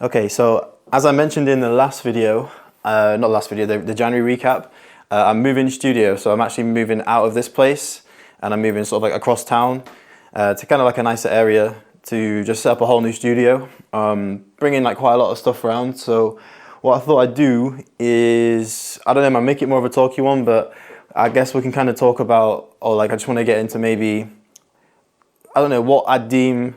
Okay, so as I mentioned in the last video, not last video, the January recap, I'm moving studio, so I'm actually moving out of this place and I'm moving sort of like across town to kind of like a nicer area to just set up a whole new studio, bringing like quite a lot of stuff around. So what I thought I'd do is, I don't know, I might make it more of a talky one, but I guess we can kind of talk about, or like I just want to get into maybe, I don't know, what I deem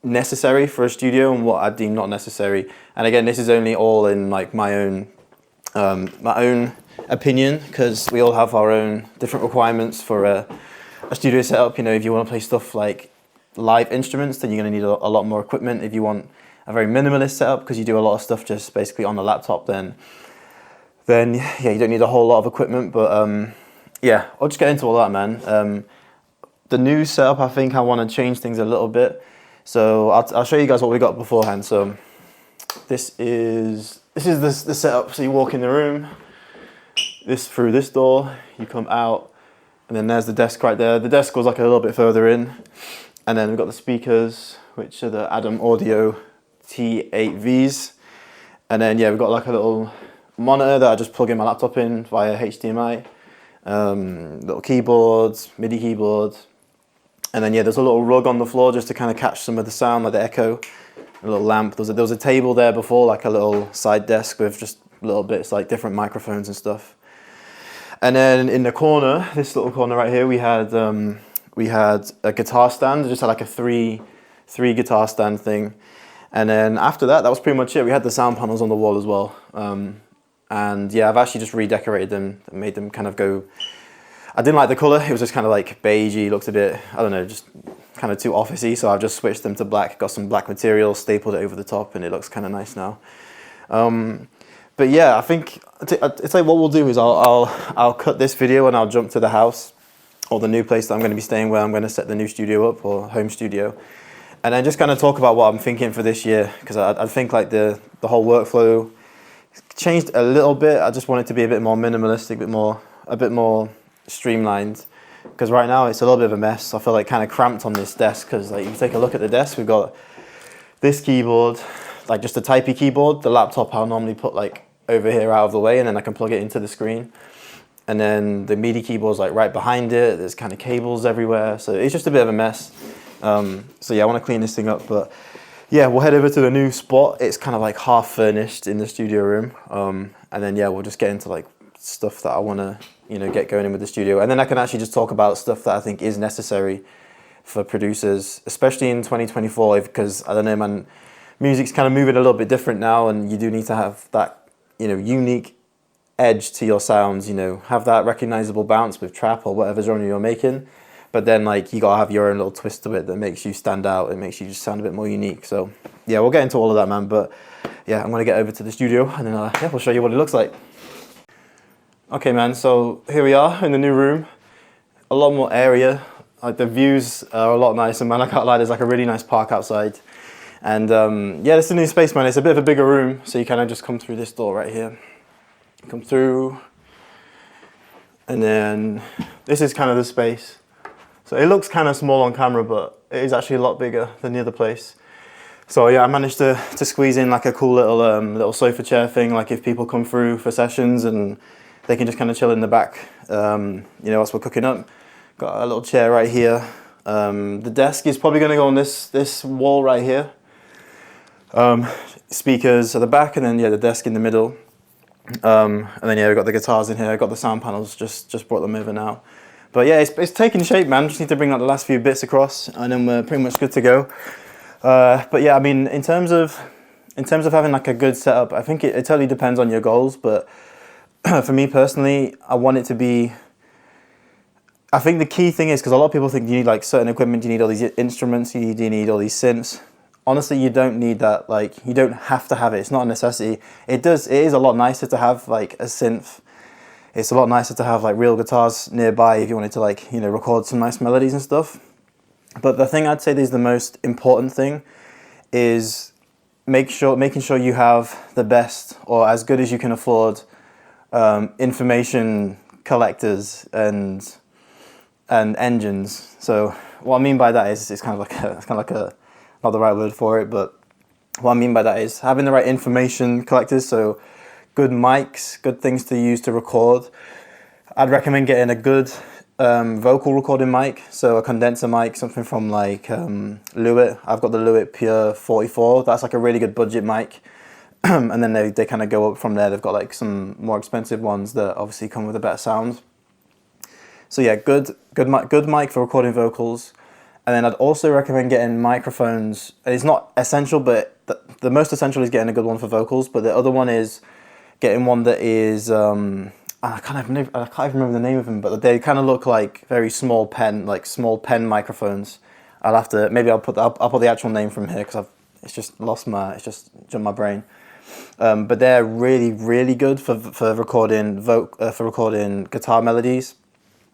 necessary for a studio and what I deem not necessary. And again, this is only all in like my own opinion, because we all have our own different requirements for a studio setup. You know, if you want to play stuff like live instruments, then you're going to need a lot more equipment. If you want a very minimalist setup, because you do a lot of stuff just basically on the laptop, then yeah, you don't need a whole lot of equipment. But yeah, I'll just get into all that, man. The new setup, I think I want to change things a little bit. So I'll show you guys what we got beforehand. So this is the setup. So you walk in the room, through this door, you come out, and then there's the desk right there. The desk goes like a little bit further in, and then we've got the speakers, which are the Adam Audio T8Vs, and then yeah, we've got like a little monitor that I just plug in my laptop in via HDMI, little keyboards, MIDI keyboard, and then yeah, there's a little rug on the floor just to kind of catch some of the sound, like the echo, a little lamp. There was a table there before, like a little side desk with just little bits like different microphones and stuff. And then in the corner, this little corner right here, we had a guitar stand. It just had like a three guitar stand thing. And then after that, that was pretty much it. We had the sound panels on the wall as well. And yeah, I've actually just redecorated them and made them kind of go. I didn't like the color. It was just kind of like beigey. Looked a bit, I don't know, just kind of too officey. So I've just switched them to black. Got some black material, stapled it over the top, and it looks kind of nice now. But yeah, I think it's like what we'll do is I'll cut this video and I'll jump to the house or the new place that I'm going to be staying, where I'm going to set the new studio up, or home studio, and then just kind of talk about what I'm thinking for this year, because I think like the whole workflow changed a little bit. I just want it to be a bit more minimalistic, a bit more streamlined, because right now it's a little bit of a mess. I feel like kind of cramped on this desk, because like if you take a look at the desk, we've got this keyboard, like just a typey keyboard. The laptop I'll normally put like over here out of the way, and then I can plug it into the screen. And then the MIDI keyboard's like right behind it. There's kind of cables everywhere, so it's just a bit of a mess. So yeah, I want to clean this thing up. But yeah, we'll head over to the new spot. It's kind of like half furnished in the studio room. And then yeah, we'll just get into like stuff that I want to, you know, get going in with the studio. And then I can actually just talk about stuff that I think is necessary for producers, especially in 2024, because I don't know, man, music's kind of moving a little bit different now, and you do need to have that, you know, unique edge to your sounds, you know, have that recognizable bounce with trap or whatever genre you're making, but then like you gotta have your own little twist to it that makes you stand out. It makes you just sound a bit more unique. So yeah, we'll get into all of that, man. But yeah, I'm gonna get over to the studio, and then yeah, we'll show you what it looks like. Okay, man, so here we are in the new room. A lot more area, like the views are a lot nicer, man. I can't lie, there's like a really nice park outside. And yeah, it's a new space, man. It's a bit of a bigger room, so you kind of just come through this door right here. Come through, and then this is kind of the space. So it looks kind of small on camera, but it is actually a lot bigger than the other place. So yeah, I managed to squeeze in like a cool little sofa chair thing, like if people come through for sessions, and they can just kind of chill in the back, you know, whilst we're cooking up. Got a little chair right here. The desk is probably going to go on this wall right here. Speakers at the back, and then yeah, the desk in the middle. And then yeah, we've got the guitars in here. I've got the sound panels, just brought them over now. But yeah, it's taking shape, man. Just need to bring like the last few bits across, and then we're pretty much good to go. But yeah, I mean, in terms of having like a good setup, I think it totally depends on your goals. But for me personally, I want it to be. I think the key thing is, because a lot of people think you need like certain equipment, you need all these instruments, you need all these synths. Honestly, you don't need that. Like, you don't have to have it. It's not a necessity. It is a lot nicer to have like a synth. It's a lot nicer to have like real guitars nearby if you wanted to, like, you know, record some nice melodies and stuff. But the thing I'd say is the most important thing is making sure you have the best, or as good as you can afford, information collectors and engines. So what I mean by that is it's kind of like a not the right word for it, but What I mean by that is having the right information collectors, so good mics, good things to use to record. I'd recommend getting a good vocal recording mic, so a condenser mic, something from like Lewitt. I've got the Lewitt Pure 44. That's like a really good budget mic. And then they kind of go up from there. They've got like some more expensive ones that obviously come with a better sound. So yeah, good mic for recording vocals. And then I'd also recommend getting microphones. It's not essential, but the most essential is getting a good one for vocals. But the other one is getting one that is I can't even remember the name of them, but they kind of look like very small pen microphones. I'll put the actual name from here because it's just jumped my brain. But they're really, really good for recording guitar melodies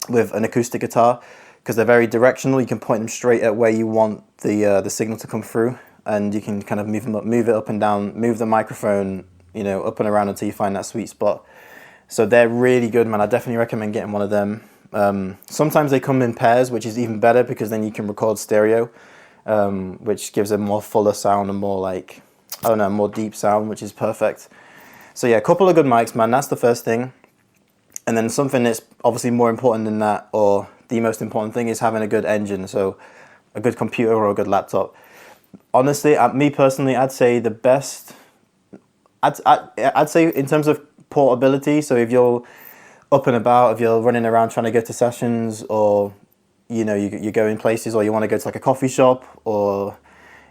with an acoustic guitar, because they're very directional. You can point them straight at where you want the signal to come through, and you can kind of move it up and down, move the microphone, up and around until you find that sweet spot. So they're really good, man. I definitely recommend getting one of them. Sometimes they come in pairs, which is even better because then you can record stereo, which gives a more fuller sound and more like, more deep sound, which is perfect. So yeah, a couple of good mics, man. That's the first thing. And then something that's obviously more important than that, or the most important thing, is having a good engine. So a good computer or a good laptop. Honestly, me personally, I'd say the best. I'd say in terms of portability. So if you're up and about, if you're running around trying to go to sessions, or you're going places, or you want to go to like a coffee shop, or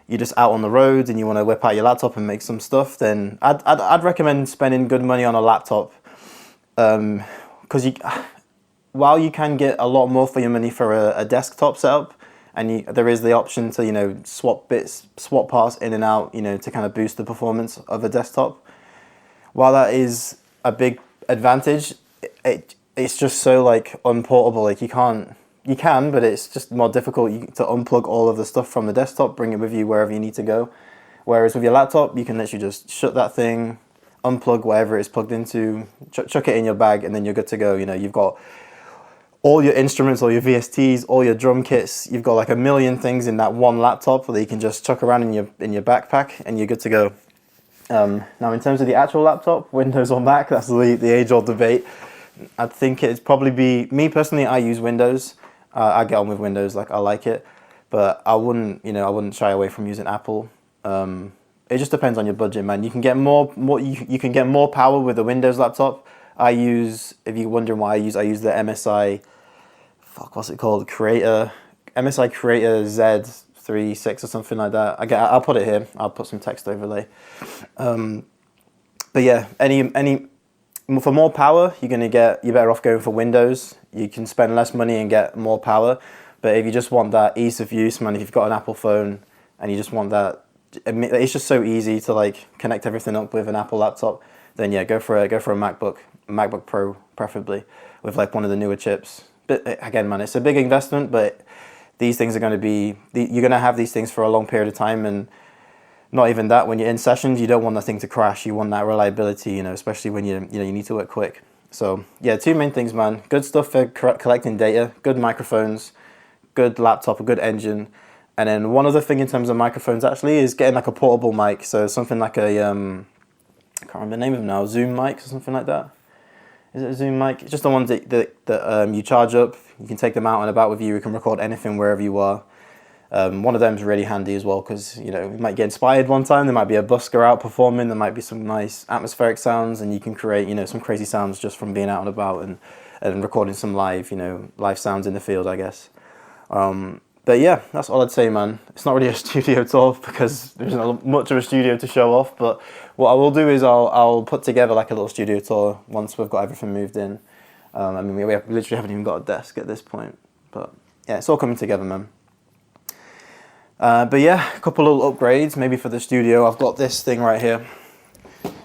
you're just out on the road and you want to whip out your laptop and make some stuff, then I'd recommend spending good money on a laptop. Because while you can get a lot more for your money for a desktop setup, and there is the option to swap parts in and out, to kind of boost the performance of a desktop. While that is a big advantage, it's just so like unportable. Like you can, but it's just more difficult to unplug all of the stuff from the desktop, bring it with you wherever you need to go. Whereas with your laptop, you can literally just shut that thing, unplug whatever it's plugged into, chuck it in your bag, and then you're good to go. You've got all your instruments, all your VSTs, all your drum kits. You've got like a million things in that one laptop that you can just chuck around in your backpack, and you're good to go. Now, in terms of the actual laptop, Windows or Mac, that's the age-old debate. I think it'd probably be, me personally, I use Windows. I get on with Windows, like I like it, but I wouldn't shy away from using Apple. It just depends on your budget, man. You can get you can get more power with a Windows laptop. If you're wondering what I use the MSI, what's it called? MSI Creator Z36 or something like that. I'll put it here. I'll put some text overlay. But yeah, for more power, you're better off going for Windows. You can spend less money and get more power. But if you just want that ease of use, man, if you've got an Apple phone and you just want that, it's just so easy to like connect everything up with an Apple laptop, then yeah, go for a MacBook Pro preferably, with like one of the newer chips. But again, man, it's a big investment, but these things are going to be, you're going to have these things for a long period of time. And not even that, when you're in sessions, you don't want the thing to crash. You want that reliability, especially when you need to work quick. So yeah, two main things, man. Good stuff for collecting data, good microphones, good laptop, a good engine. And then one other thing in terms of microphones actually is getting like a portable mic. So something like I can't remember the name of them now, Zoom mic or something like that. Is it a Zoom mic? It's just the ones that you charge up. You can take them out and about with you. You can record anything wherever you are. One of them is really handy as well because you might get inspired one time. There might be a busker out performing. There might be some nice atmospheric sounds, and you can create some crazy sounds just from being out and about and recording some live sounds in the field, I guess. But yeah, that's all I'd say, man. It's not really a studio tour because there's not much of a studio to show off. But what I will do is I'll put together like a little studio tour once we've got everything moved in. We literally haven't even got a desk at this point. But yeah, it's all coming together, man. But yeah, a couple little upgrades maybe for the studio. I've got this thing right here.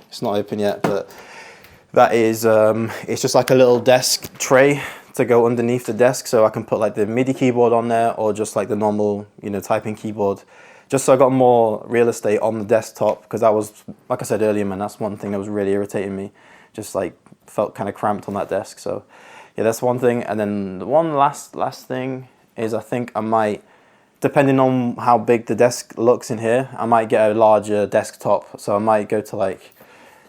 It's not open yet, but that is it's just like a little desk tray to go underneath the desk, so I can put like the MIDI keyboard on there, or just like the normal typing keyboard, just so I got more real estate on the desktop, because that was, like I said earlier, man, that's one thing that was really irritating me. Just like felt kind of cramped on that desk. So yeah, that's one thing. And then the one last thing is I think I might depending on how big the desk looks in here, I might get a larger desktop. So I might go to like,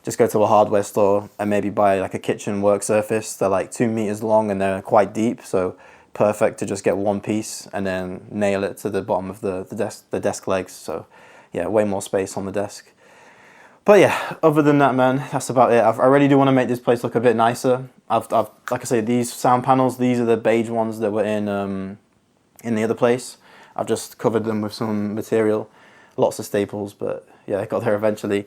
just go to a hardware store and maybe buy like a kitchen work surface. They're like 2 meters long and they're quite deep, so perfect to just get one piece and then nail it to the bottom of the desk legs. So yeah, way more space on the desk. But yeah, other than that, man, that's about it. I really do want to make this place look a bit nicer. I've like I say, these sound panels, these are the beige ones that were in the other place. I've just covered them with some material, lots of staples, but yeah, I got there eventually.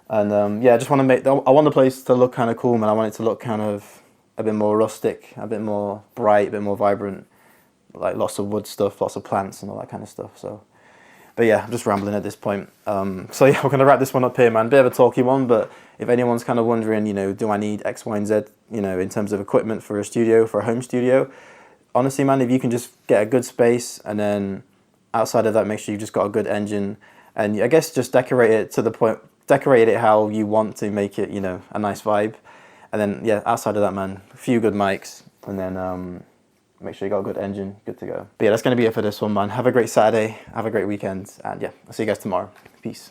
And yeah, I just want to make, I want the place to look kind of cool, man. I want it to look kind of a bit more rustic, a bit more bright, a bit more vibrant, like lots of wood stuff, lots of plants and all that kind of stuff. So, but yeah, I'm just rambling at this point. So yeah, we're going to wrap this one up here, man. Bit of a talky one, but if anyone's kind of wondering, you know, do I need X, Y, and Z, you know, in terms of equipment for a studio, for a home studio, honestly, man, if you can just get a good space and then outside of that, make sure you've just got a good engine and I guess just decorate it to the point, decorate it how you want to make it, you know, a nice vibe. And then, yeah, outside of that, man, a few good mics and then make sure you got a good engine, good to go. But yeah, that's going to be it for this one, man. Have a great Saturday, have a great weekend, and yeah, I'll see you guys tomorrow. Peace.